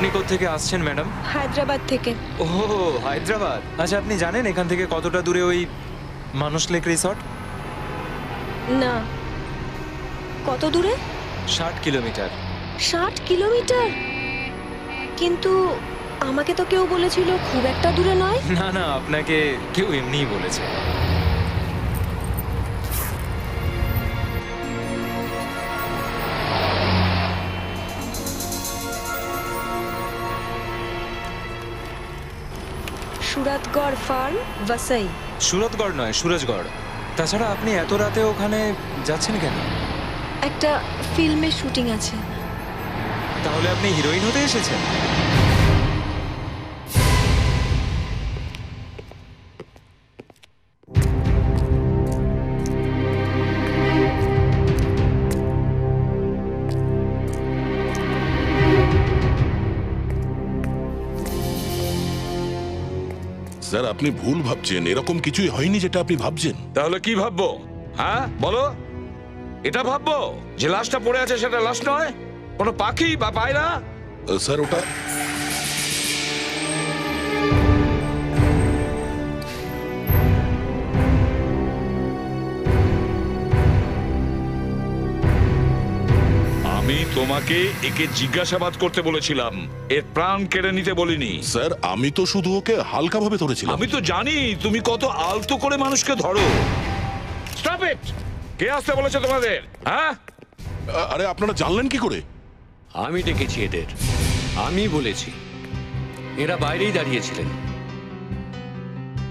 আপনি কোত্থেকে আসছেন ম্যাডাম? হায়দ্রাবাদ থেকে। ও হায়দ্রাবাদ। আচ্ছা, আপনি জানেন এখান থেকে কতটা দূরে ওই মানস লেক রিসর্ট? না, কত দূরে? 60 কিলোমিটার। 60 কিলোমিটার? কিন্তু আমাকে তো কেউ বলেছিল খুব একটা দূরে নয়। না না, আপনাকে কেউ এমনিই বলেছে। সুরতগড় ফার্ম, ভাসাই। সুরতগড় নয়, সুরজগড়। তাছাড়া আপনি এত রাতে ওখানে যাচ্ছেন কেন? একটা ফিল্মের শুটিং আছে। তাহলে আপনি হিরোইন হতে এসেছেন? স্যার, আপনি ভুল ভাবছেন। এরকম কিছুই হয়নি যেটা আপনি ভাবছেন। তাহলে কি ভাববো? হ্যাঁ বলো, এটা ভাববো যে লাশটা পড়ে আছে সেটা লাশ নয়, কোনো পাখি বা পায়রা? স্যার, ওটা আমি তোমাকে একে জিজ্ঞাসাবাদ করতে বলেছিলাম, এর প্রাণ কেড়ে নিতে বলিনি। স্যার, আমি তো শুধু ওকে হালকাভাবে ধরেছিলাম। আমি তো জানি তুমি কত আলতো করে মানুষকে ধরো। Stop it! কে আসতে বলেছে তোমাদের? হ্যাঁ, আরে আপনারা জানলেন কি করে? আমি ডেকেছি এদের, আমি বলেছি। এরা বাইরেই দাঁড়িয়েছিলেন।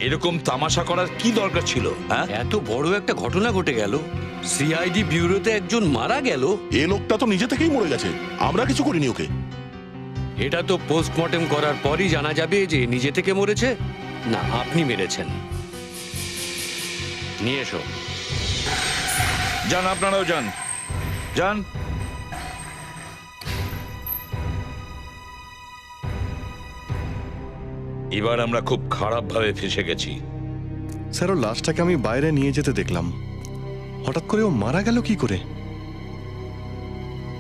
এরকম তামাশা করার কি দরকার ছিল? হ্যাঁ, এত বড় একটা ঘটনা ঘটে গেল, সিআইডি ব্যুরোতে একজন মারা গেল। এ লোকটা তো নিজে থেকেই মরে গেছে, আমরা কিছু করিনি ওকে। এটা তো পোস্টমর্টেম করার পরই জানা যাবে যে নিজে থেকে মরেছে না আপনি মেরেছেন। নিয়ে এসো। যান, আপনারাও যান, যান। এবার আমরা খুব খারাপ ভাবে ফেসে গেছি। স্যার, ও লাশটাকে আমি বাইরে নিয়ে যেতে দেখলাম, হঠাৎ করে ও মারা গেল কি করে?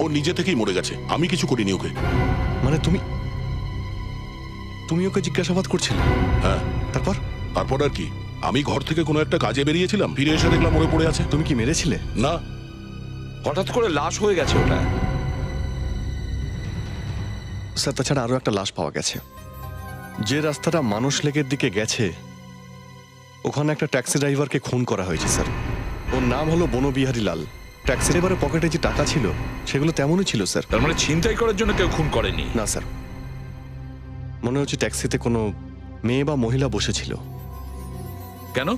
ও নিজে থেকেই মরে গেছে, আমি কিছু করিনি ওকে। মানে তুমি ওকে জিজ্ঞাসাবাদ করছিলে? হ্যাঁ। তারপর? তারপর আর কি, আমি ঘর থেকে কোনো একটা কাজে বেরিয়েছিলাম, ফিরে এসে দেখলাম মরে পড়ে আছে। তুমি কি মেরেছিলে? না। হঠাৎ করে লাশ হয়ে গেছে ওটা। স্যার, তাছাড়া আরো একটা লাশ পাওয়া গেছে। যে রাস্তাটা মানস লেকের দিকে গেছে ওখানে একটা ট্যাক্সি ড্রাইভারকে খুন করা হয়েছে স্যার। ওর নাম হলো বনবিহারী লাল। ট্যাক্সি ড্রাইভারের পকেটে যে টাকা ছিল সেগুলো তেমনই ছিল স্যার। তার মানে ছিনতাই করার জন্য কেউ খুন করেনি? না স্যার, মনে হচ্ছে ট্যাক্সিতে কোনো মেয়ে বা মহিলা বসেছিল। কেন?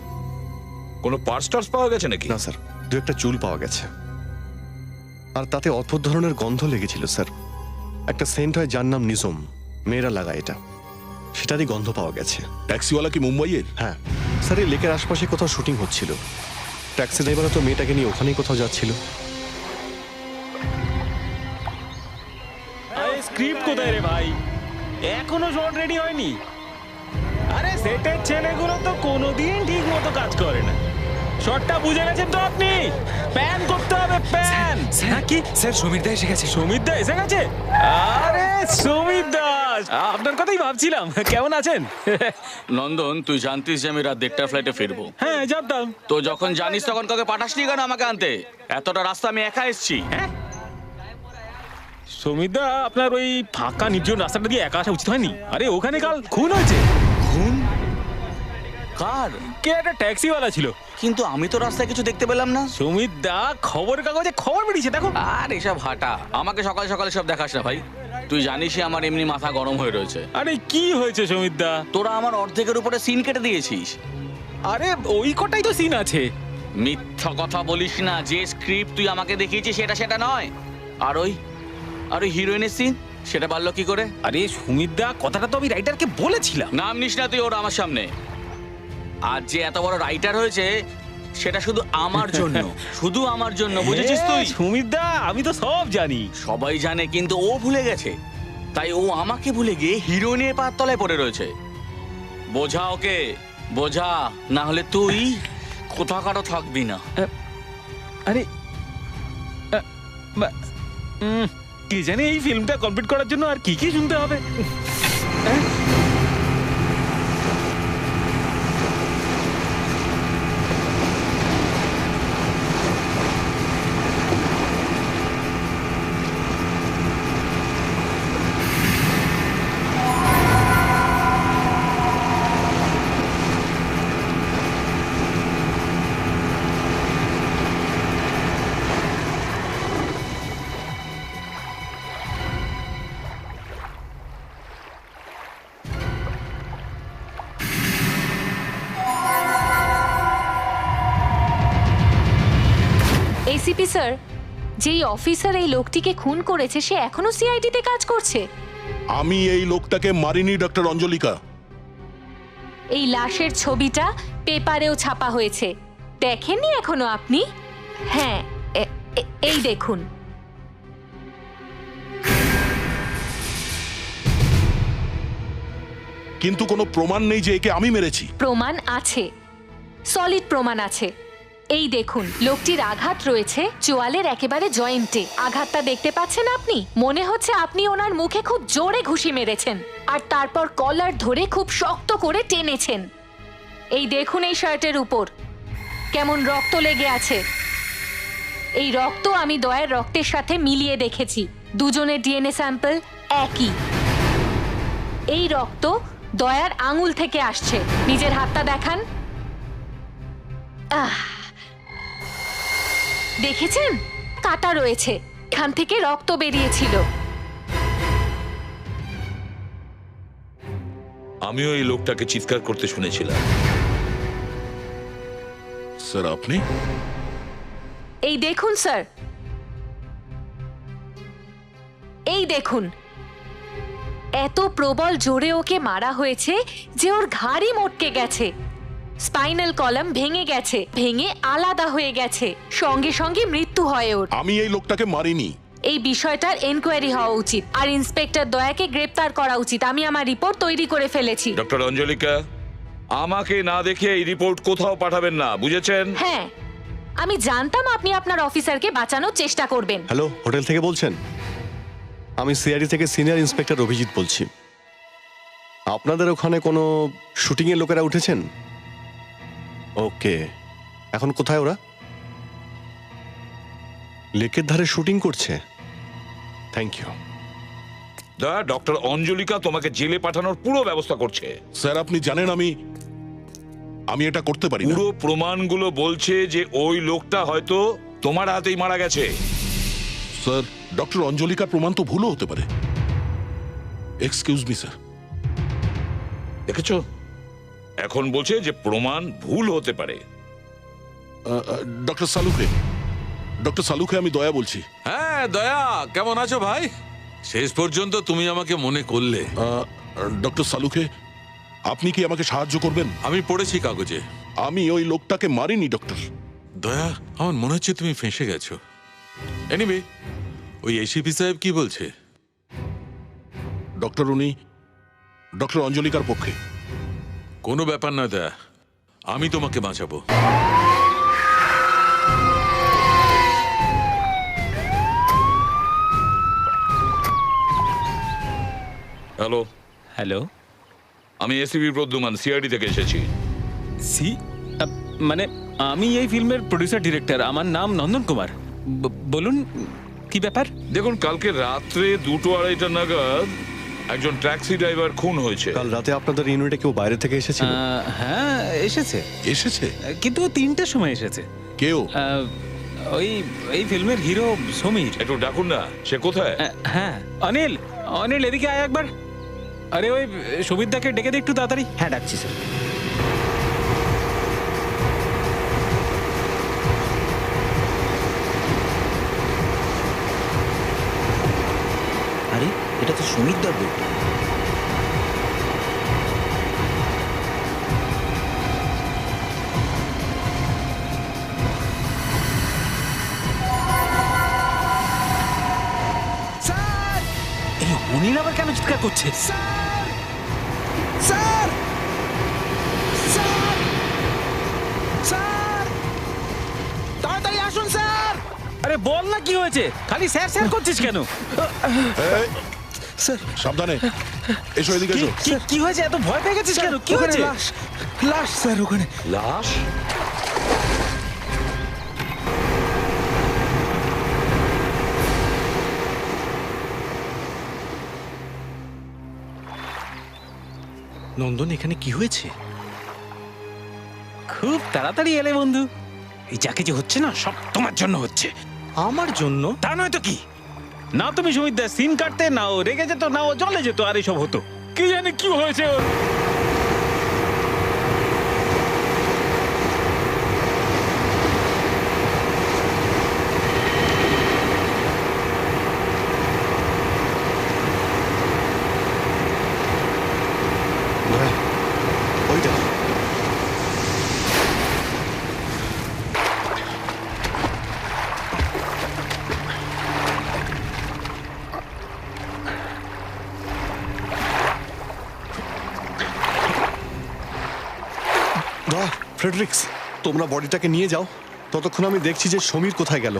কোনো পার্স টার্স পাওয়া গেছে নাকি? না স্যার, দু একটা চুল পাওয়া গেছে, আর তাতে অদ্ভুত ধরনের গন্ধ লেগেছিল স্যার। একটা সেন্ট হয় যার নাম নিজম, মেয়েরা লাগায় এটা, সেটারই গন্ধ পাওয়া গেছে। ট্যাক্সিওয়ালা কি মুম্বাইয়ের? হ্যাঁ স্যার, এই লেকের আশপাশে কোথাও শুটিং হচ্ছিল। ট্যাক্সি ড্রাইভার তো মেয়েটাকে নিয়ে ওখানেই কোথাও যাচ্ছিল। স্ক্রিপ্ট কোথায় রে ভাই? এখনো শট রেডি হয়নি? আরে সেটের ছেলেগুলো তো কোনোদিন ঠিক মতো কাজ করে না। শটটা বুঝে গেছেন তো আপনি? প্যান করতে হবে, প্যান। স্যার কি? স্যার সমীর দা এসে গেছে। সমীর দা এসে গেছে? আরে সমীর দাস, আপনার কথাই ভাবছিলাম। কেমন আছেন? নন্দন, তুই জানতিস যে আমি রাত 1টার ফ্লাইটে ফিরবো? হ্যাঁ জানতাম। তো যখন জানিস তখন কাউকে পাঠাসনি কেন আমাকে আনতে? এতটা রাস্তা আমি একা এসেছি। সমীর দা, আপনার ওই ফাঁকা নির্জন রাস্তাটা দিয়ে একা আসা উচিত হয়নি। আরে ওখানে কাল খুন হয়েছে। খুন? কার? কে একটা ট্যাক্সিওয়ালা ছিল। কিন্তু আমি তো রাস্তায় কিছু দেখতে পেলাম না। সমীর দা, খবরের কাগজে খবর বেরিয়েছে, দেখো। আর এসব হাঁটা, আমাকে সকাল সকাল সব দেখাস না ভাই। তুই জানিসই আমার এমনি মাথা গরম হয়ে রয়েছে। আরে কি হয়েছে সমীর দা? তোরা আমার অর্ধেকের উপরে সিন কেটে দিয়েছিস। আরে ওই কটাই তো সিন আছে। মিথ্যা কথা বলিস না। যে স্ক্রিপ্ট তুই আমাকে দেখিয়েছিস সেটা নয়। আর ওই হিরোইনের সিন, সেটা পারলো কি করে? আরে সুমিত দা, কথাটা তো আমি রাইটারকে বলেছিলাম। নাম নিস না তুই ওর আমার সামনে। আজ যে এত বড় রাইটার হয়েছে সেটা শুধু আমার জন্য, শুধু আমার জন্য, বুঝেছিস তুই? সুমিত দা, আমি তো সব জানি। সবাই জানে, কিন্তু ও ভুলে গেছে। তাই ও আমাকে ভুলে গিয়ে হিরোইনের পায়ের তলায় পড়ে রয়েছে। বোঝা ওকে, বোঝা, না হলে তুই কোথাকারও থাকবি না। আরে কে জানে এই ফিল্মটা কমপ্লিট করার জন্য আর কি কি শুনতে হবে। এসিপি স্যার, যেই অফিসার এই লোকটিকে খুন করেছে সে এখনো সিআইডিতে কাজ করছে। আমি এই লোকটাকে মারিনি ডক্টর অঞ্জলিকা। এই লাশের ছবিটা পেপারেও ছাপা হয়েছে, দেখেননি এখনো আপনি? হ্যাঁ, এই দেখুন। কিন্তু কোনো প্রমাণ নেই যে একে আমি মেরেছি। প্রমাণ আছে, সলিড প্রমাণ আছে। এই দেখুন, লোকটির আঘাত রয়েছে চোয়ালের একেবারে জয়েন্টে। আঘাতটা দেখতে পাচ্ছেন আপনি? মনে হচ্ছে আপনি ওনার মুখে খুব জোরে ঘুষি মেরেছেন আর তারপর কলার ধরে খুব শক্ত করে টেনেছেন। এই দেখুন এই শার্টের উপর কেমন রক্ত লেগে আছে। এই রক্ত আমি দয়ার রক্তের সাথে মিলিয়ে দেখেছি, দুজনের ডিএনএ স্যাম্পল একই। এই রক্ত দয়ার আঙুল থেকে আসছে। নিজের হাতটা দেখান। দেখেছেন, কাটা রয়েছে, এখান থেকে রক্ত বেরিয়েছিল। আমিও এই লোকটাকে চিৎকার করতে শুনেছিলাম। স্যার আপনি? এই দেখুন স্যার, এই দেখুন, এত প্রবল জোরে ওকে মারা হয়েছে যে ওর ঘাড়ই মটকে গেছে, স্পাইনাল কলাম ভেঙে গেছে, ভেঙে আলাদা হয়ে গেছে, সঙ্গে সঙ্গে মৃত্যু হয় ওর। আমি এই লোকটাকে মারিনি। এই বিষয়টার এনকোয়ারি হওয়া উচিত আর ইন্সপেক্টর দয়াকে গ্রেপ্তার করা উচিত। আমি আমার রিপোর্ট তৈরি করে ফেলেছি। ডক্টর অঞ্জলিকা, আমাকে না দেখে এই রিপোর্ট কোথাও পাঠাবেন না, বুঝেছেন? হ্যাঁ, আমি জানতাম আপনি আপনার অফিসারকে বাঁচানোর চেষ্টা করবেন। হ্যালো, হোটেল থেকে বলছেন? আমি সিআইডি থেকে সিনিয়র ইন্সপেক্টর অভিজিৎ বলছি। আপনাদের ওখানে কোনো শুটিংয়ের লোকেরা উঠেছেন? ওকে, এখন কোথায় ওরা? লেকের ধারে শুটিং করছে। Thank you. ডক্টর অঞ্জলিকা তোমাকে জেলে পাঠানোর পুরো ব্যবস্থা করছে। স্যার আপনি জানেন আমি এটা করতে পারি না। পুরো প্রমাণগুলো বলছে যে ওই লোকটা হয়তো তোমার হাতেই মারা গেছে। স্যার ডক্টর অঞ্জলিকার প্রমাণ তো ভুলও হতে পারে। Excuse me sir. দেখেছো, এখন বলছে যে প্রমাণ ভুল হতে পারে। ডক্টর সালুকে আমি দয়া বলছি। হ্যাঁ দয়া, কেমন আছো ভাই? শেষ পর্যন্ত তুমি আমাকে মনে করলে। ডক্টর সালুকে, আপনি কি আমাকে সাহায্য করবেন? আমি পড়েছি কাগজে। আমি ওই লোকটাকে মারিনি ডক্টর। দয়া, আমার মনে হচ্ছে তুমি ফেঁসে গেছো। এনিওয়ে, ওই এসিপি সাহেব কি বলছে? ডক্টর উনি ডক্টর অঞ্জলিকার পক্ষে। কোনো ব্যাপার না দয়া, আমি তোমাকে বাঁচাবো। হ্যালো। হ্যালো, আমি এসিপি প্রদ্যুমান, সিআইডি থেকে এসেছি। মানে আমি এই ফিল্মের প্রডিউসার ডিরেক্টর, আমার নাম নন্দন কুমার। বলুন কি ব্যাপার? দেখুন, কালকে রাত্রে 2-2:30 নাগাদ একজন ট্যাক্সি ড্রাইভার খুন হয়েছে। কাল রাতে আপনাদের ইউনিটে কেউ বাইরে থেকে এসেছিল? হ্যাঁ এসেছে, কিন্তু 3টার সময় এসেছে। কেউ? ওই এই ফিল্মের হিরো সমীর। একটু ডাকুন না, সে কোথায়? হ্যাঁ, অনিল এদিকে আয় একবার। আরে ওই সুবিধাকে ডেকে দে একটু তাড়াতাড়ি। হ্যাঁ ডাকছি স্যার। আরে এটা তো সুমিতদার বই। এই অনিল আবার কেন চিৎকার করছে? তাড়াতাড়ি আসুন স্যার। আরে আরে বল না কি হয়েছে, খালি স্যার স্যার করছিস কেন? এই, সাবধানে এসো, এদিকে এসো। কি হয়েছে, এত ভয় পেয়ে গেছিস কেন? কি হয়েছে? লাশ স্যার ওখানে। লাশ? নন্দন, এখানে কি হয়েছে? খুব তাড়াতাড়ি এলে বন্ধু। এই যা কিছু হচ্ছে না সব তোমার জন্য হচ্ছে। আমার জন্য? তা নয় তো কি। না তুমি সুমিতদার সিন কাটতে, না ও রেগে যেত, না ও জলে যেত, আর এসব হতো। কি জানি কি হয়েছে ওর। ওই দেখো, ফ্রেডরিক্স, তোমরা বডিটাকে নিয়ে যাও, ততক্ষণ আমি দেখছি যে সমীর কোথায় গেল।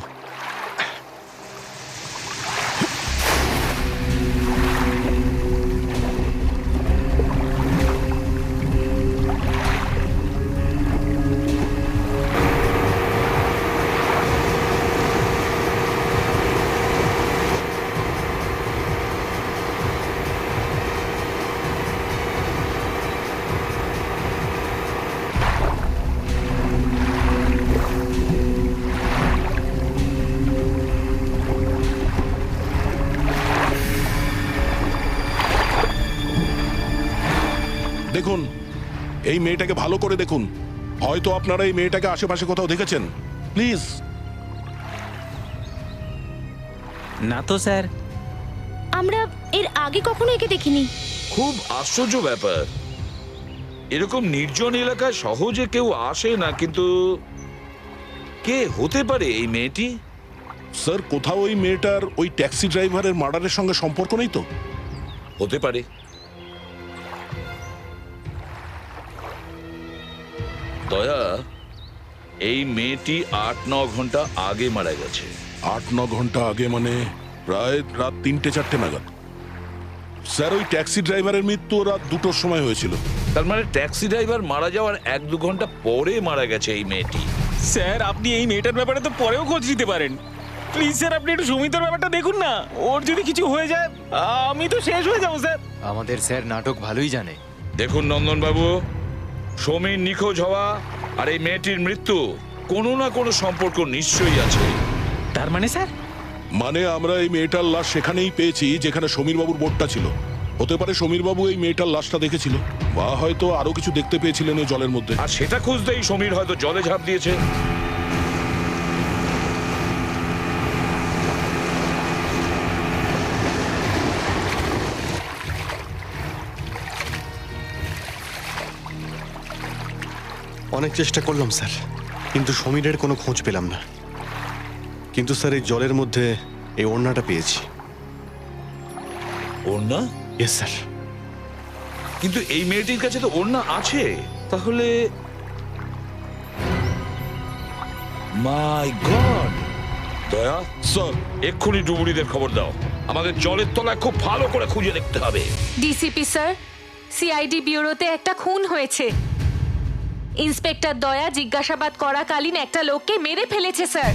দেখুন, এই মেয়েটাকে ভালো করে দেখুন। হয়তো আপনারা এই মেয়েটাকে আশেপাশে কোথাও দেখেছেন। প্লিজ। না তো স্যার, আমরা এর আগে কখনো একে দেখিনি। খুব আশ্চর্য ব্যাপার, এরকম নির্জন এলাকায় সহজে কেউ আসে না, কিন্তু কে হতে পারে এই মেয়েটি? স্যার, কোথাও ওই মেয়েটার ওই ট্যাক্সি ড্রাইভারের মার্ডারের সঙ্গে সম্পর্ক নেই তো? হতে পারে। দয়া, এই মেয়েটি ৮-৯ ঘন্টা আগে মারা গেছে। ৮-৯ ঘন্টা আগে মানে প্রায় রাত ৩টে-৪টে নাগাদ। স্যার, ওই ট্যাক্সি ড্রাইভারের মৃত্যু রাত ২টোর সময় হয়েছিল। তার মানে ট্যাক্সি ড্রাইভার মারা যাওয়ার ১-২ ঘন্টা পরে মারা গেছে এই মেয়েটি। স্যার আপনি এই মেয়েটার ব্যাপারে তো পরেও খোঁজ নিতে পারেন। প্লিজ স্যার, আপনি একটু সুমিতার ব্যাপারটা দেখুন না। ওর যদি কিছু হয়ে যায় আমি তো শেষ হয়ে যাবো স্যার। আমাদের স্যার নাটক ভালোই জানে। দেখুন নন্দন বাবু, সমীর নিখোঁজ হওয়া আর এই মেয়েটির মৃত্যু কোনো না কোনো সম্পর্ক নিশ্চয়ই আছে। তার মানে স্যার? মানে আমরা এই মেয়েটার লাশ সেখানেই পেয়েছি যেখানে সমীরবাবুর বোটটা ছিল। হতে পারে সমীরবাবু এই মেয়েটার লাশটা দেখেছিল, বা হয়তো আরো কিছু দেখতে পেয়েছিলেন ওই জলের মধ্যে। আর সেটা খুঁজতেই সমীর হয়তো জলে ঝাঁপ দিয়েছে। অনেক চেষ্টা করলাম স্যার, কিন্তু সমীরের কোনো খোঁজ পেলাম না। কিন্তু স্যার, এই জলের মধ্যে এই ওড়নাটা পেয়েছি। ওড়না? Yes sir. কিন্তু এই মেয়েটির কাছে তো ওড়না আছে, তাহলে মাই গড। দয়া স্যার, এক্ষুনি ডুবুরিদের খবর দাও। আমাদের জলের তলায় খুব ভালো করে খুঁজে দেখতে হবে। ডিসিপি স্যার, সিআইডি ব্যুরোতে একটা খুন হয়েছে। ইন্সপেক্টর দয়া জিজ্ঞাসাবাদ করাকালীন একটা লোককে মেরে ফেলেছে স্যার।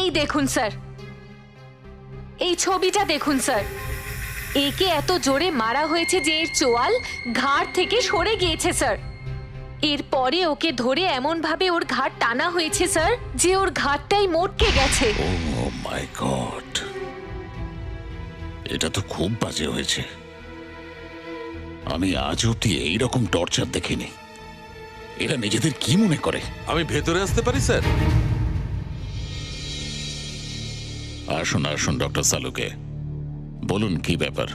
এই দেখুন স্যার, এই ছবিটা দেখুন স্যার। একে এত জোরে মারা হয়েছে যে এর চোয়াল ঘাড় থেকে সরে গিয়েছে স্যার। এরপরে ওকে ধরে এমন ভাবে ওর ঘাড় টানা হয়েছে স্যার যে ওর ঘাড়টাই মটকে গেছে। ও মাই গড, এটা তো খুব বাজে হয়েছে। আমি আজ অব্দি এইরকম টর্চার দেখিনি। এরা নিজেদের কি মনে করে? আমি ভেতরে আসতে পারি স্যার? আসুন আসুন ডক্টর সালুকে, বলুন কি ব্যাপার।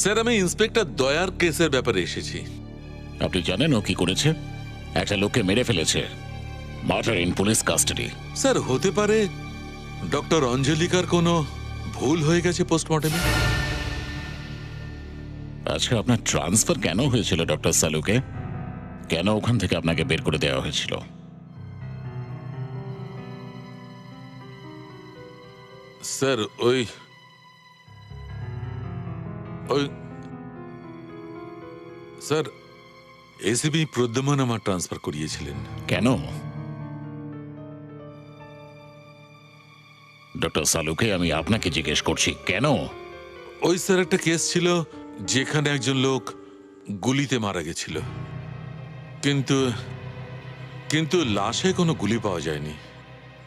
স্যার, আমি ইন্সপেক্টর দয়ার কেসের ব্যাপারে এসেছি। আপনি জানেন ও কি করেছে? একটা লোককে মেরে ফেলেছে। Murder in police custody. Sir, হতে পারে ডক্টর অঞ্জলিকার কোনো ভুল হয়ে গেছে পোস্টমর্টেমে। আচ্ছা, আপনার ট্রান্সফার কেন হয়েছিল ডক্টর সালুকে? কেন ওখান থেকে আপনাকে বের করে দেওয়া হয়েছিল? স্যার ওই ওই স্যার এসিপি প্রদ্যমান আমার ট্রান্সফার করিয়েছিলেন। কেন? ডক্টর সালুকে আমি আপনাকে জিজ্ঞেস করছি কেন? ওই স্যার একটা কেস ছিল যেখানে একজন লোক গুলিতে মারা গেছিল, কিন্তু কিন্তু লাশে কোনো গুলি পাওয়া যায়নি।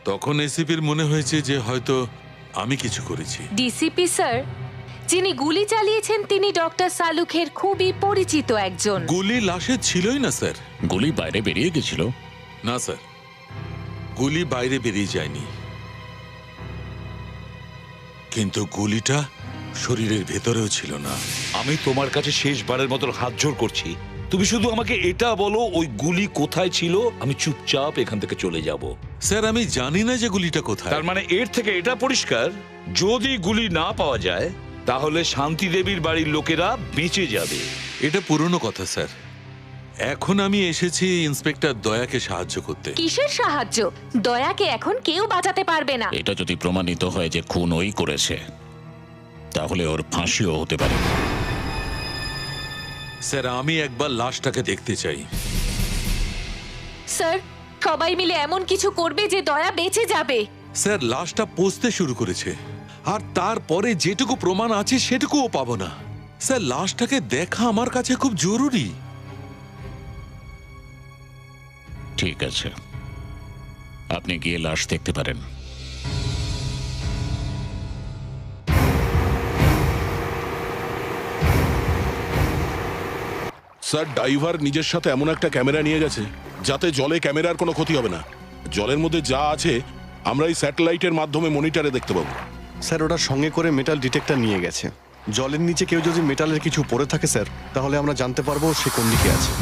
তখন এসিপির মনে হয়েছে যে হয়তো আমি কিছু করেছি। ডিসিপি স্যার, যিনি গুলি চালিয়েছেন তিনি ডক্টর সালুখের খুবই পরিচিত একজন। গুলি লাশে ছিলই না স্যার। গুলি বাইরে বেরিয়ে গেছিল? না স্যার, গুলি বাইরে বেরিয়ে যায়নি, কিন্তু গুলিটা শরীরের ভেতরেও ছিল না। আমি তোমার কাছে শেষবারের মতো হাত জোড় করছি, তুমি শুধু আমাকে এটা বলো ওই গুলি কোথায় ছিল, আমি চুপচাপ এখান থেকে চলে যাব। স্যার আমি জানি না যে গুলিটা কোথায়। তার মানে এর থেকে এটা পরিষ্কার, যদি গুলি না পাওয়া যায় তাহলে শান্তি দেবীর বাড়ির লোকেরা বেঁচে যাবে। এটা পুরনো কথা স্যার। এখন আমি এসেছি ইন্সপেক্টর দয়াকে সাহায্য করতে। কিসের সাহায্য? দয়াকে এখন কেউ বাঁচাতে পারবে না। এটা যদি প্রমাণিত হয় যে খুন ওই করেছে, তাহলে ওর ফাঁসিও হতে পারে। স্যার আমি একবার লাশটাকে দেখতে চাই। স্যার, সবাই মিলে এমন কিছু করবে যে দয়া বেঁচে যাবে। স্যার লাশটা পচতে শুরু করেছে, আর তারপরে যেটুকু প্রমাণ আছে সেটুকুও পাবো না। স্যার লাশটাকে দেখা আমার কাছে খুব জরুরি। ঠিক আছে, আপনি গিয়ে লাশ দেখতে পারেন। স্যার ড্রাইভার নিজের সাথে এমন একটা ক্যামেরা নিয়ে গেছে যাতে জলে ক্যামেরার কোনো ক্ষতি হবে না। জলের মধ্যে যা আছে আমরা এই স্যাটেলাইটের মাধ্যমে মনিটরে দেখতে পাবো। স্যার ওটার সঙ্গে করে মেটাল ডিটেক্টর নিয়ে গেছে। জলের নিচে কেউ যদি মেটালের কিছু পড়ে থাকে স্যার, তাহলে আমরা জানতে পারবো সে কোন দিকে আছে।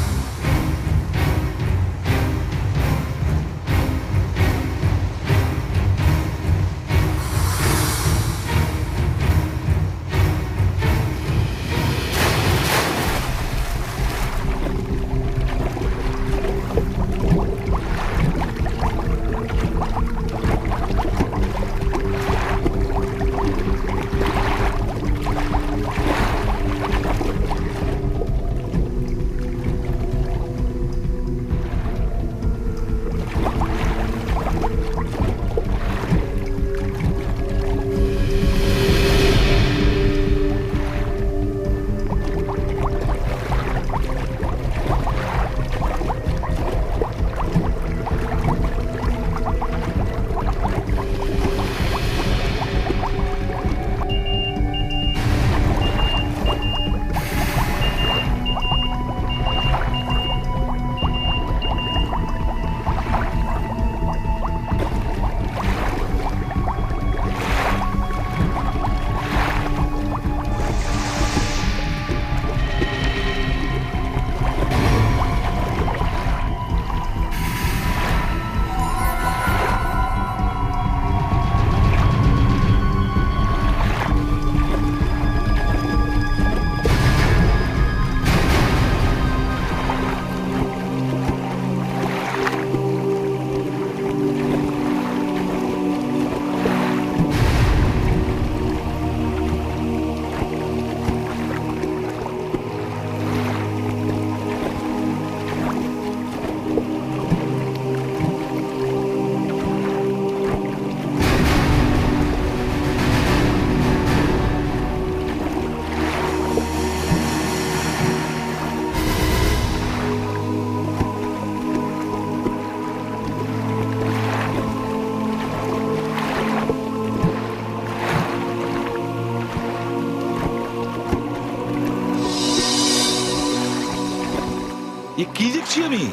এ কি দেখছি আমি?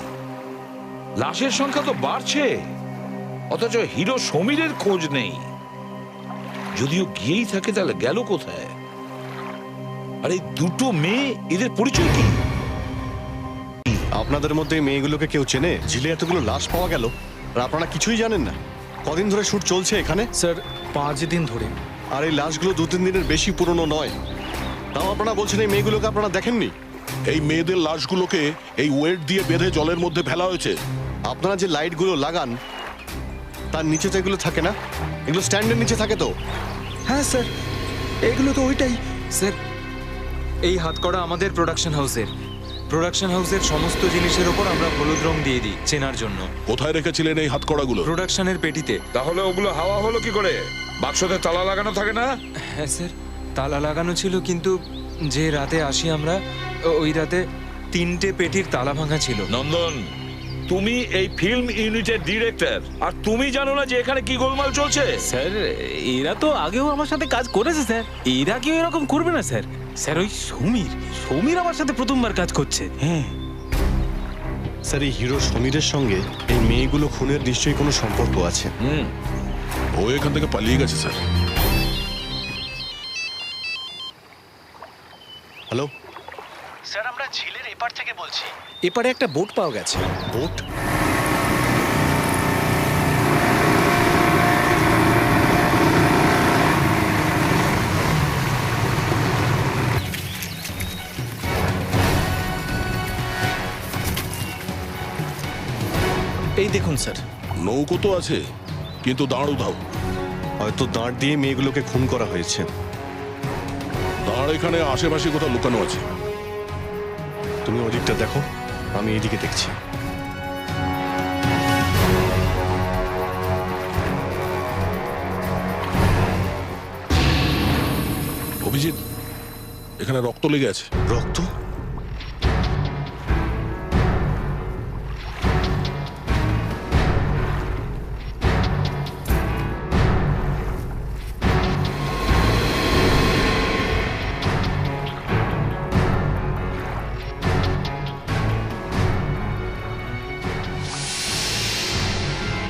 লাশের সংখ্যা তো বাড়ছে, অথচ হিরো সমীরের খোঁজ নেই। যদিও গিয়েই থাকে তাহলে গেল কোথায়? আর এই দুটো মেয়ে, এদের পরিচয় কি? আপনাদের মধ্যে এই মেয়েগুলোকে কেউ চেনে? ঝিলে এতগুলো লাশ পাওয়া গেল আর আপনারা কিছুই জানেন না? কদিন ধরে শুট চলছে এখানে? স্যার 5 দিন ধরে। আর এই লাশগুলো 2-3 দিনের বেশি পুরনো নয়। তাও আপনারা বলছেন এই মেয়েগুলোকে আপনারা দেখেননি? এই মেয়েদের লাশগুলোকে এই ওয়েট দিয়ে বেঁধে জলের মধ্যে ফেলা হয়েছে। আপনারা যে লাইটগুলো লাগান তার নিচে তো এগুলো থাকে না? এগুলো স্ট্যান্ডের নিচে থাকে তো। হ্যাঁ স্যার, এগুলো তো ওইটাই স্যার। এই হাতকড়া আমাদের প্রোডাকশন হাউসের সমস্ত জিনিসের ওপর আমরা হলুদ রং দিয়ে দিই চেনার জন্য। কোথায় রেখেছিলেন এই হাতকড়াগুলো? প্রোডাকশনের পেটিতে। তাহলে ওগুলো হাওয়া হলো কি করে? বাক্সতে তালা লাগানো থাকে না? হ্যাঁ স্যার, তালা লাগানো ছিল, কিন্তু যে রাতে আসি আমরা ওই রাতে 3টে পেটির তালা ভাঙা ছিল। নন্দন, তুমি এই ফিল্ম ইউনিটের ডিরেক্টর, আর তুমি জানো না যে এখানে কি গোলমাল চলছে? স্যার এরা তো আগেও আমার সাথে কাজ করেছে স্যার, এরা কেউ এরকম করবে না স্যার। স্যার ওই সমীর আমার সাথে প্রথমবার কাজ করছে। হ্যাঁ স্যার, এই হিরো সমীরের সঙ্গে এই মেয়েগুলো খুনের নিশ্চয়ই কোনো সম্পর্ক আছে। ও এখান থেকে পালিয়ে গেছে স্যার। হ্যালো স্যার, আমরা ঝিলের এপার থেকে বলছি। এপারে একটা বোট পাওয়া গেছে। বোট? এই দেখুন স্যার। নৌকো তো আছে, কিন্তু দাঁড় উধাও। হয়তো দাঁড় দিয়ে মেয়েগুলোকে খুন করা হয়েছে। দাঁড় এখানে আশেপাশে কোথাও লুকানো আছে। তুমি ওদিকটা দেখো, আমি এইদিকে দেখছি। অভিজিৎ, এখানে রক্ত লেগে আছে। রক্ত?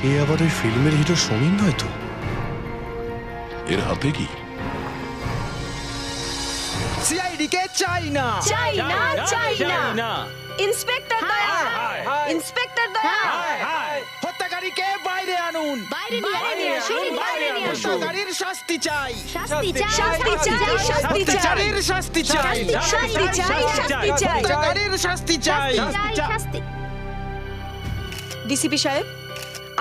এ আবার ওই ফিল্মের হিরো সমীর নয় তো? এর হাতে কি? সিআইডি কে চাই না। চাই না। ইন্সপেক্টর দয়া, ইন্সপেক্টর দয়া। হত্যাকারীকে বাইরে আনুন। বাইরে নিয়ে আসুন। হত্যাকারীর শাস্তি চাই। হত্যাকারীর শাস্তি চাই। ডিসিপি সাহেব,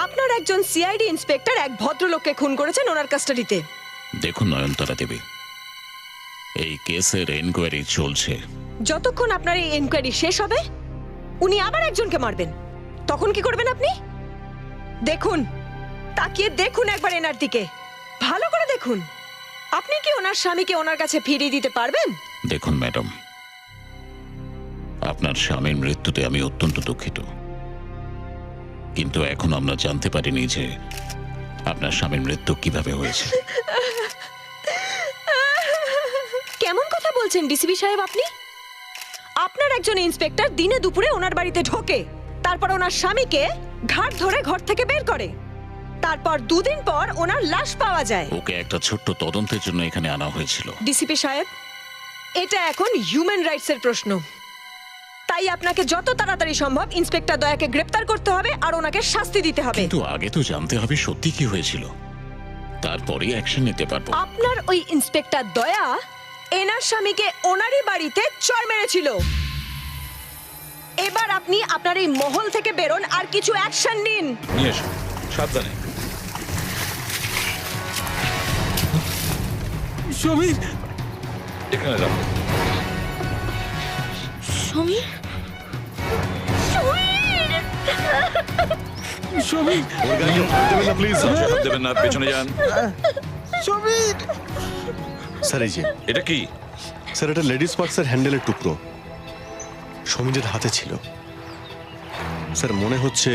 আপনার একজন সিআইডি ইন্সপেক্টর এক ভদ্রলোককে খুন করেছেন ওনার কাস্টাডিতে। দেখুন নয়নতারা দেবী, এই কেসের এনকোয়ারি চলছে। যতক্ষণ আপনার এই এনকোয়ারি শেষ হবে, উনি আবার একজনকে মারবেন। তখন কি করবেন আপনি? দেখুন, তাকিয়ে দেখুন একবার এনার দিকে, ভালো করে দেখুন। আপনি কি ওনার স্বামীকে ওনার কাছে ফিরিয়ে দিতে পারবেন? দেখুন ম্যাডাম, আপনার স্বামীর মৃত্যুতে আমি অত্যন্ত দুঃখিত, কিন্তু এখন আমরা জানতে পারিনি যে আপনার স্বামীর মৃত্যু কিভাবে হয়েছে। কেমন কথা বলছেন ডিসিপি সাহেব আপনি? আপনার একজন ইন্সপেক্টর দিনে দুপুরে ওনার বাড়িতে ঢোকে, তারপর ওনার স্বামীকে ঘাট ধরে ঘর থেকে বের করে, তারপর 2 দিন পর ওনার লাশ পাওয়া যায়। ওকে একটা ছোট্ট তদন্তের জন্য এখানে আনা হয়েছিল। ডিসিপি সাহেব, এটা এখন হিউম্যান রাইটস এর প্রশ্ন, তাই আপনাকে যত তাড়াতাড়ি সম্ভব ইন্সপেক্টর দয়াকে গ্রেফতার করতে হবে আর ওনাকে শাস্তি দিতে হবে। কিন্তু আগে তো জানতে হবে সত্যি কি হয়েছিল, তারপরেই অ্যাকশন নিতে পারবো। আপনার ওই ইন্সপেক্টর দয়া এনার স্বামীকে ওনারই বাড়িতে চড় মেরেছিল। এবার আপনি আপনার এই মহল থেকে বেরোন আর কিছু অ্যাকশন নিন। নিয়ে এসো, সাবধানে। সমীর, এখানে রাখো। সমীর, সমীর, ওর গায়ে হাত দেবেন না প্লিজ। হাত দেবেন না, পেছনে যান। সমীর। স্যার, এই যে এটা কি? স্যার, এটা লেডিস পার্টসের হ্যান্ডেলের টুকরো সমীরের হাতে ছিল। স্যার, মনে হচ্ছে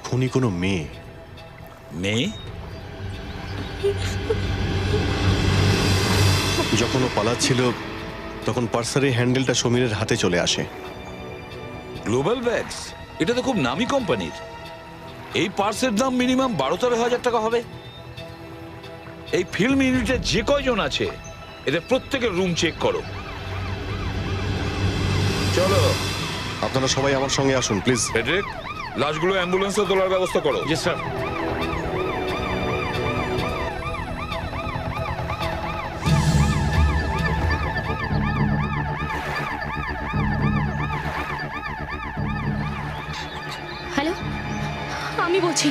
খুনি কোনো মেয়ে। মেয়ে? যখন ও পালাচ্ছিল তখন পার্সার এই হ্যান্ডেলটা সমীরের হাতে চলে আসে। গ্লোবাল ব্যাগস, এটা তো খুব নামি কোম্পানির। এই পার্সের দাম মিনিমাম 12-13 টাকা হবে। এই ফিল্ম ইউনিটে যে কয়জন আছে এদের প্রত্যেকের রুম চেক করো। চলো, আপনারা সবাই আমার সঙ্গে আসুন প্লিজ। ফেডরিক, লাশগুলো অ্যাম্বুলেন্সে তোলার ব্যবস্থা করো। জি স্যার। হ্যালো, আমি বলছি।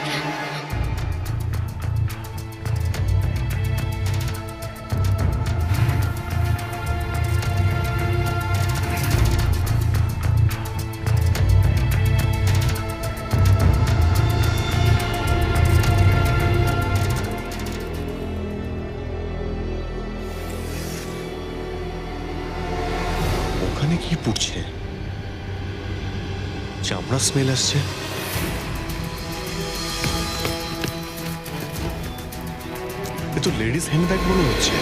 পুড়ছে, চামড়া স্মেল আসছে। এ তো লেডিস হ্যান্ডব্যাগ মনে হচ্ছে।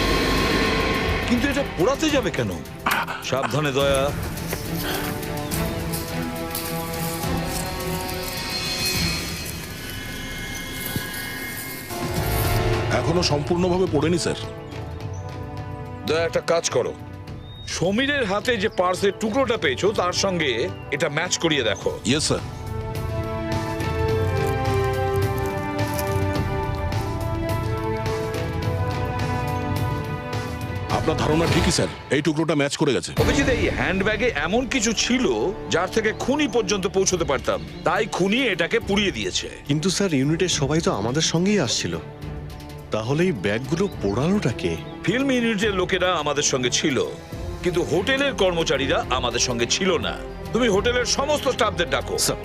কিন্তু এটা পোড়াতে যাবে কেন? সাবধানে দয়া। এখনো সম্পূর্ণভাবে পড়েনি স্যার। দয়া একটা কাজ করো, সমীরের হাতে যে পার্সের টুকরোটা পেয়েছো তার সঙ্গে এটা ম্যাচ করিয়ে দেখো। Yes sir. আপনার ধারণা ঠিকই স্যার, এই টুকরোটা ম্যাচ করে গেছে। অভিজিৎ, এই হ্যান্ডব্যাগে এমন কিছু ছিল যার থেকে খুনি পর্যন্ত পৌঁছতে পারতাম, তাই খুনি এটাকে পুড়িয়ে দিয়েছে। কিন্তু স্যার ইউনিটের সবাই তো আমাদের সঙ্গেই আসছিল, তাহলে এই ব্যাগগুলো পোড়ালোটাকে? ফিল্ম ইউনিটের লোকেরা আমাদের সঙ্গে ছিল, কিন্তু হোটেলের কর্মচারীরা আমাদের সঙ্গে ছিল না। তুমি হোটেলের সমস্ত স্টাফদের ডাকো। স্যার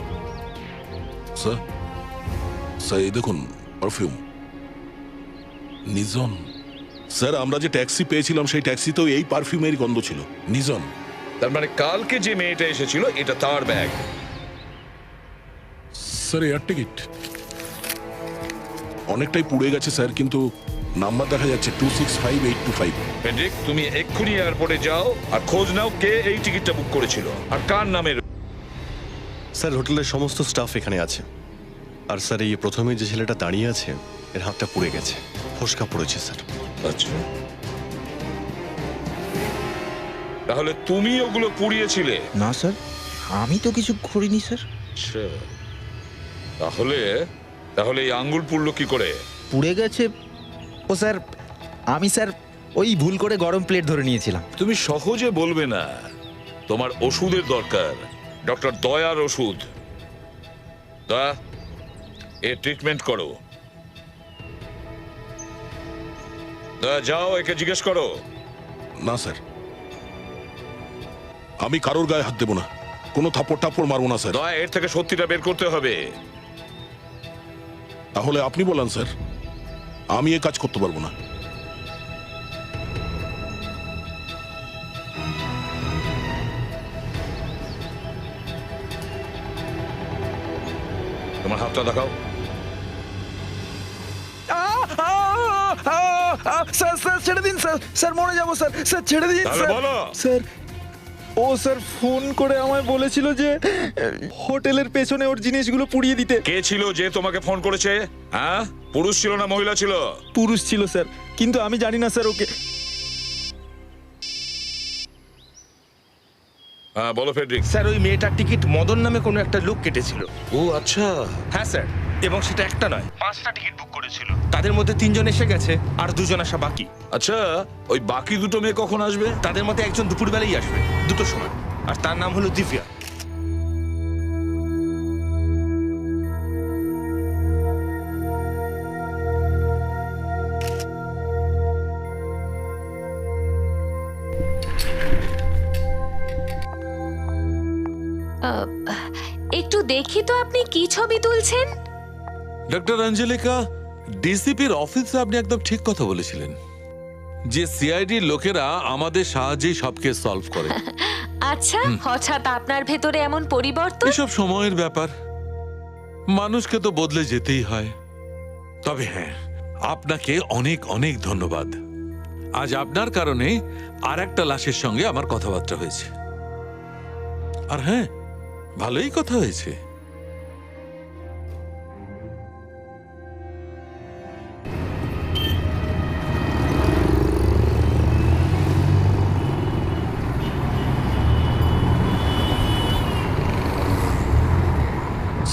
স্যার এই দেখুন পারফিউম নিজন। স্যার আমরা যে ট্যাক্সি পেয়েছিলাম সেই ট্যাক্সিতেও এই পারফিউমের গন্ধ ছিল, নিজন। তার মানে কালকে যে মেয়েটা এসেছিল এটা তার ব্যাগ। স্যার এয়ার টিকিট অনেকটাই পুড়ে গেছে স্যার, কিন্তু নাম্বার দেখা যাচ্ছে 265825। হেনরিক, তুমি এক্ষুনি এয়ারপোর্টে যাও আর খোঁজ নাও কে এই টিকিটটা বুক করেছিল আর কার নামে। স্যার হোটেলের সমস্ত স্টাফ এখানে আছে। আর স্যার এই প্রথমে যে ছেলেটা দাঁড়িয়ে আছে এর হাতটা পুড়ে গেছে, ফোসকা পড়েছে স্যার। আচ্ছা, তাহলে তুমি ওগুলো পুড়িয়েছিলে? না স্যার, আমি তো কিছু করিনি স্যার। আচ্ছা, তাহলে তাহলে এই আঙ্গুল পুড়লো কি করে? পুড়ে গেছে ও স্যার, আমি স্যার ওই ভুল করে গরম প্লেট ধরে নিয়েছিলাম। তুমি সহজে বলবে না, তোমার ওষুধের দরকার, ডক্টর দয়ার ওষুধ। দয়া, এর ট্রিটমেন্ট করো। দয়া, যাও একে জিজ্ঞেস করো। না স্যার, আমি কারোর গায়ে হাত দেবো না, কোনো থাপ্পড় টাপ্পড় মারবো না স্যার। দয়া, এর থেকে সত্যিটা বের করতে হবে। তাহলে আপনি বলেন স্যার, আমি এ কাজ করতে পারবো না। তোমার হাতটা দেখাও। স্যার স্যার ছেড়ে দিন স্যার, স্যার মরে যাবো স্যার, স্যার ছেড়ে দিন তাহলে স্যার। বলো। স্যার ও স্যার ফোন করে আমায় বলেছিল যে হোটেলের পেছনে ওর জিনিসগুলো পুড়িয়ে দিতে। কে ছিল যে তোমাকে ফোন করেছে? হ্যাঁ, পুরুষ ছিল না মহিলা ছিল? পুরুষ ছিল স্যার, কিন্তু আমি জানি না স্যার ওকে। হ্যাঁ বলো ফেডরিক। স্যার ওই মেয়েটার টিকিট মদন নামে কোনো একটা লোক কেটেছিল। ও আচ্ছা। হ্যাঁ স্যার, এবং সেটা একটা নয়, 5টা টিকিট বুক করেছিল। তাদের মধ্যে 3জন এসে গেছে আর 2জন আসা বাকি। আচ্ছা, ওই বাকি দুটো মেয়ে কখন আসবে? তাদের মধ্যে একজন দুপুরবেলাই আসবে, 2টোর সময়, আর তার নাম হলো দিব্যা। একটু দেখি তো আপনি কি ছবি তুলছেন। ডক্টর অঞ্জলিকা, ডিসিপির অফিসে আপনি একদম ঠিক কথা বলেছিলেন যে সিআইডির লোকেরা আমাদের সাহায্যেই সব কেস সলভ করে। আচ্ছা, হঠাৎ আপনার ভেতরে এমন পরিবর্তন? এসব সময়ের ব্যাপার, মানুষকে তো বদলে যেতেই হয়। তবে হ্যাঁ, আপনাকে অনেক অনেক ধন্যবাদ। আজ আপনার কারণে আর একটা লাশের সঙ্গে আমার কথাবার্তা হয়েছে। আর হ্যাঁ, ভালোই কথা হয়েছে।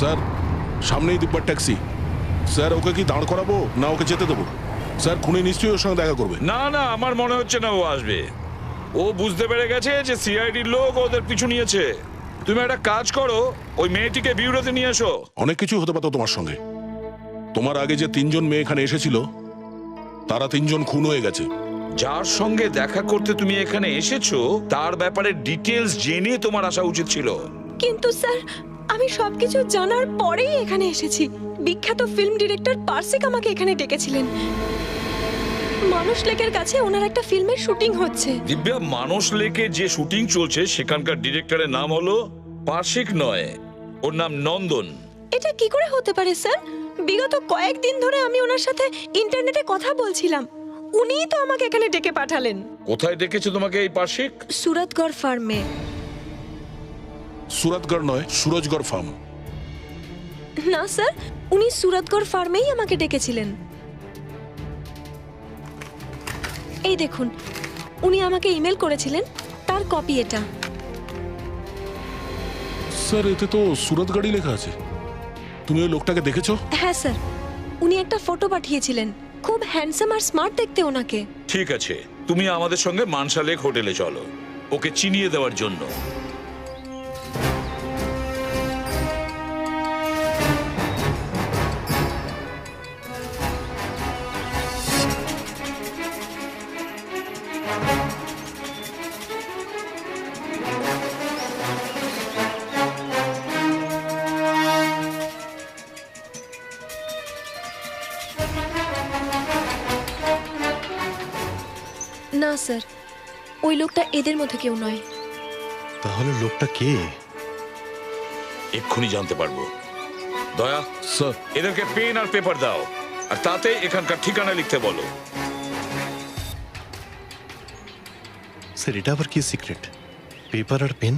স্যার সামনেই দিব্যার ট্যাক্সি। স্যার ওকে কি দাঁড় করাবো না ওকে যেতে দেবো? স্যার খুনি নিশ্চয়ই ওর সঙ্গে দেখা করবে। না না, আমার মনে হচ্ছে না ও আসবে। ও বুঝতে পেরে গেছে যে সিআইডির লোক ওদের পিছু নিয়েছে। তুমি একটা কাজ করো, ওই মেয়েটিকে বিউরোতে নিয়ে এসো। অনেক কিছু হতে পারতো তোমার সঙ্গে। তোমার আগে যে 3জন মেয়ে এখানে এসেছিল তারা 3জন খুন হয়ে গেছে। যার সঙ্গে দেখা করতে তুমি এখানে এসেছো তার ব্যাপারে ডিটেলস জেনে তোমার আসা উচিত ছিল। কিন্তু স্যার, আমি সবকিছু জানার পরেই এখানে এসেছি। বিখ্যাত ফিল্ম ডিরেক্টর পার্সিক আমাকে এখানে ডেকেছিলেন। মানুষ লেকের কাছে ওনার একটা ফিল্মের শুটিং হচ্ছে। দিব্যা, মানস লেকে যে শুটিং চলছে সেখানকার ডিরেক্টরের নাম হলো পার্শিক নয়, ওর নাম নন্দন। এটা কি করে হতে পারে স্যার? বিগত কয়েকদিন ধরে আমি ওনার সাথে ইন্টারনেটে কথা বলছিলাম, উনিই তো আমাকে এখানে ডেকে পাঠালেন। কোথায় ডেকেছে তোমাকে এই পার্শিক? সুরতগড় ফার্মে। সুরতগড় নয়, সুরজগড় ফার্ম। না স্যার, উনি সুরতগড় ফার্মেই আমাকে ডেকেছিলেন। এই দেখুন, উনি আমাকে ইমেল করেছিলেন, তার কপি এটা। স্যার, এতে তো সুরতগড়ই লেখা আছে। তুমি ওই লোকটাকে দেখেছো? হ্যাঁ স্যার, উনি একটা ফটো পাঠিয়েছিলেন, খুব হ্যান্ডসাম আর স্মার্ট দেখতে ওনাকে। ঠিক আছে, তুমি আমাদের সঙ্গে মানসা লেক হোটেলে চলো, ওকে চিনিয়ে দেওয়ার জন্য। না স্যার, ওই লোকটা এদের মধ্যে কেউ নয়। তাহলে লোকটা কে? এক্ষুনি জানতে পারবো। দয়া স্যার, এদেরকে পেন আর পেপার দাও, আর তাতে এখানকার ঠিকানা লিখতে বলো। স্যার, এটা আবার কি সিক্রেট? পেপার আর পেন?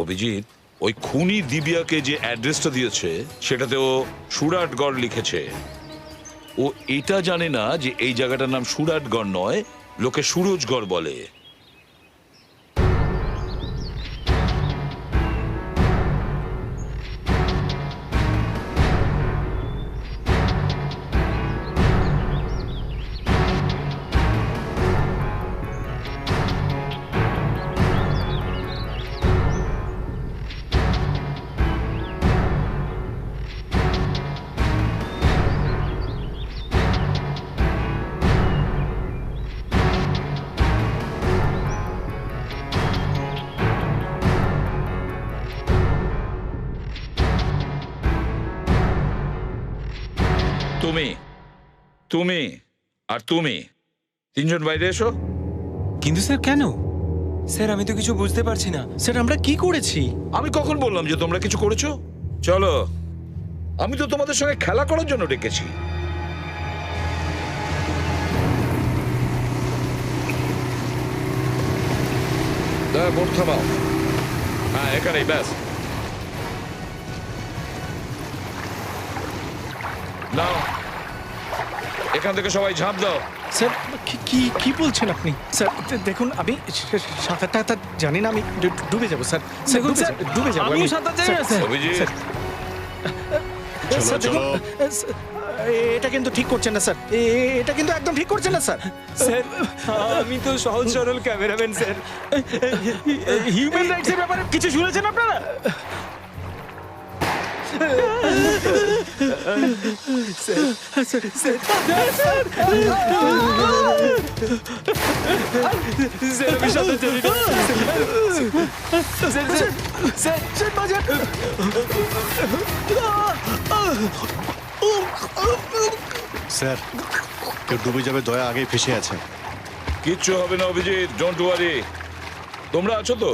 অভিজিৎ, ওই খুনি দিব্যাকে যে অ্যাড্রেসটা দিয়েছে সেটাতে ও সুরাটগড় লিখেছে। ও এটা জানে না যে এই জায়গাটার নাম সুরাটগড় নয়, লোকে সুরজগড় বলে। তুমি, তুমি আর তুমি তিনজন বাইরে এসো। কিন্তু স্যার কেন? স্যার, আমি তো কিছু বুঝতে পারছি না। স্যার, আমরা কি করেছি? আমি কখন বললাম যে তোমরা কিছু করেছো? চলো, আমি তো তোমাদের সঙ্গে খেলা করার জন্য ডেকেছি। বোট থামাও। হ্যাঁ, এখানেই, ব্যাস। নাও, এখান থেকে সবাই ঝাঁপ দাও। স্যার, কি কি বলছেন আপনি? স্যার দেখুন, আমি সাঁতারটা জানি না, আমি ডুবে যাবো স্যার। ডুবে যাবো। আমিও সাঁতার জানি না স্যার। অভিজিৎ, চলো চলো। এটা কিন্তু ঠিক করছেন না স্যার, এটা কিন্তু একদম ঠিক করছেন না স্যার। স্যার, আমি তো সহজ সরল ক্যামেরাম্যান স্যার। হিউম্যান রাইটসের ব্যাপারে কিছু শুনেছেন আপনারা? স্যার, কেউ ডুবে যাবে, দয়া আগেই ফেসে আছে। কিচ্ছু হবে না অভিজিৎ, ডোন্ট ওয়ারি। তোমরা আছো তো?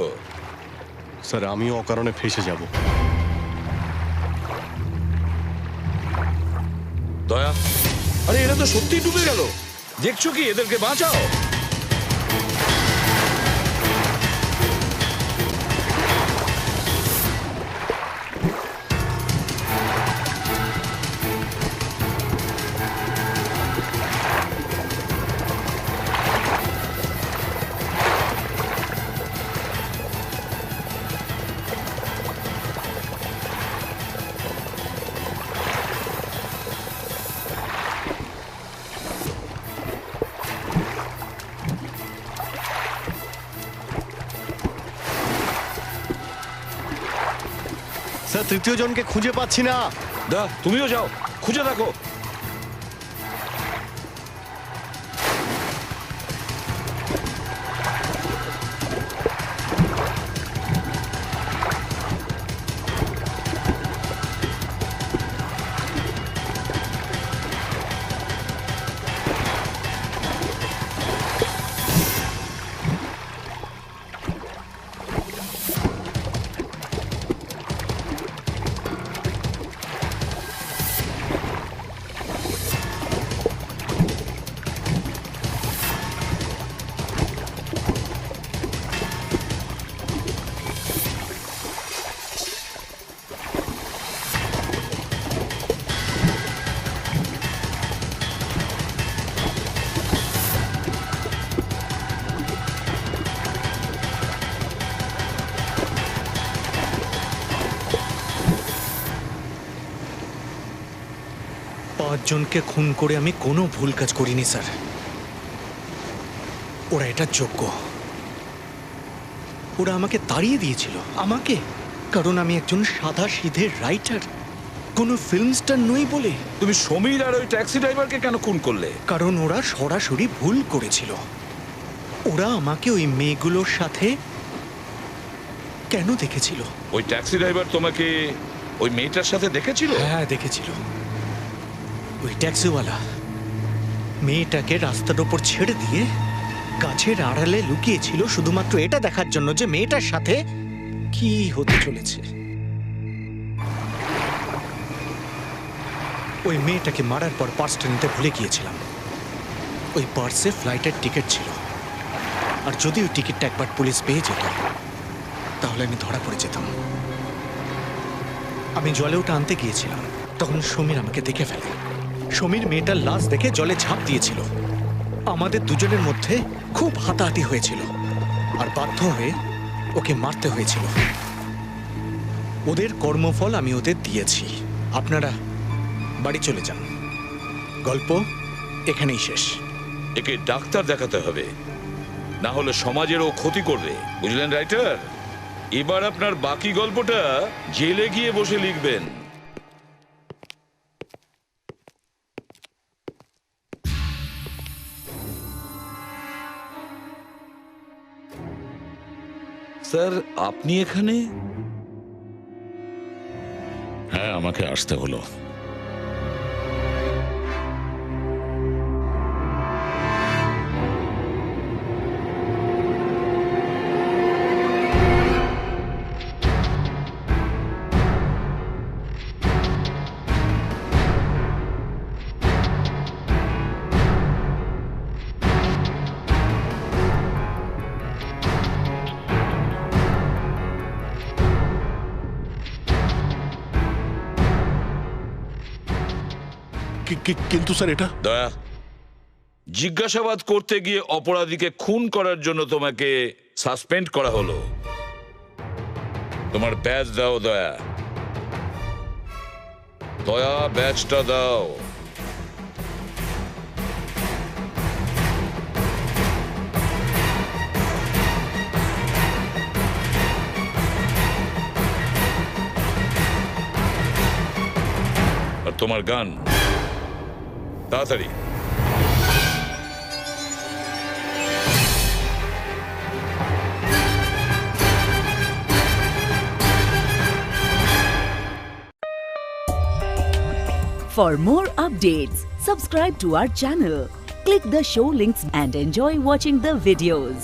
স্যার, আমিও অকারণে ফেসে যাব। দয়া, আরে এরা তো সত্যি ডুবে গেল। দেখছো কি? এদেরকে বাঁচাও। স্যার, তৃতীয় জনকে খুঁজে পাচ্ছি না। দা, তুমিও যাও, খুঁজে দেখো। একজনকে খুন করে আমি কোনো ভুল কাজ করিনি স্যার। ওরা এটা যোগ্য। ওরা আমাকে তাড়িয়ে দিয়েছিল, আমাকে, কারণ আমি একজন সাদা সিধে রাইটার, কোনো ফিল্ম স্টার নই বলে। তুমি সমীর আর ওই ট্যাক্সি ড্রাইভারকে কেন খুন করলে? কারণ ওরা সরাসরি ভুল করেছিল। ওরা আমাকে ওই মেয়েগুলোর সাথে কেন দেখেছিল? ওই ট্যাক্সি ড্রাইভার তোমাকে ওই মেয়েটার সাথে দেখেছিল? হ্যাঁ, দেখেছিল। ওই ট্যাক্সিওয়ালা মেয়েটাকে রাস্তার ওপর ছেড়ে দিয়ে গাছের আড়ালে লুকিয়েছিল শুধুমাত্র এটা দেখার জন্য যে মেয়েটার সাথে কি হতে চলেছে। ওই মেয়েটাকে মারার পর পার্সটা নিতে ভুলে গিয়েছিলাম। ওই পার্সে ফ্লাইটের টিকিট ছিল, আর যদি ওই টিকিটটা একবার পুলিশ পেয়ে যেত তাহলে আমি ধরা পড়ে যেতাম। আমি জলে ওটা আনতে গিয়েছিলাম, তখন সমীর আমাকে দেখে ফেলে। সমীর মেয়েটার লাশ দেখে জলে ঝাঁপ দিয়েছিল। আমাদের দুজনের মধ্যে খুব হাতাহাতি হয়েছিল, আর বাধ্য হয়ে ওকে মারতে হয়েছিল। ওদের কর্মফল আমি ওদের দিয়েছি। আপনারা বাড়ি চলে যান। গল্প এখানেই শেষ। একে ডাক্তার দেখাতে হবে, না হলে সমাজেরও ক্ষতি করবে, বুঝলেন রাইটার? এবার আপনার বাকি গল্পটা জেলে গিয়ে বসে লিখবেন। স্যার, আপনি এখানে? হ্যাঁ, আমাকে আসতে হলো। কিন্তু স্যার এটা দয়া, জিজ্ঞাসাবাদ করতে গিয়ে অপরাধীকে খুন করার জন্য তোমাকে সাসপেন্ড করা হলো। তোমার ব্যাজ দাও দয়া। দয়া, ব্যাজটা দাও। আর তোমার গান তাড়াতাড়ি। For more updates, subscribe to our channel, click the show links and enjoy watching the videos.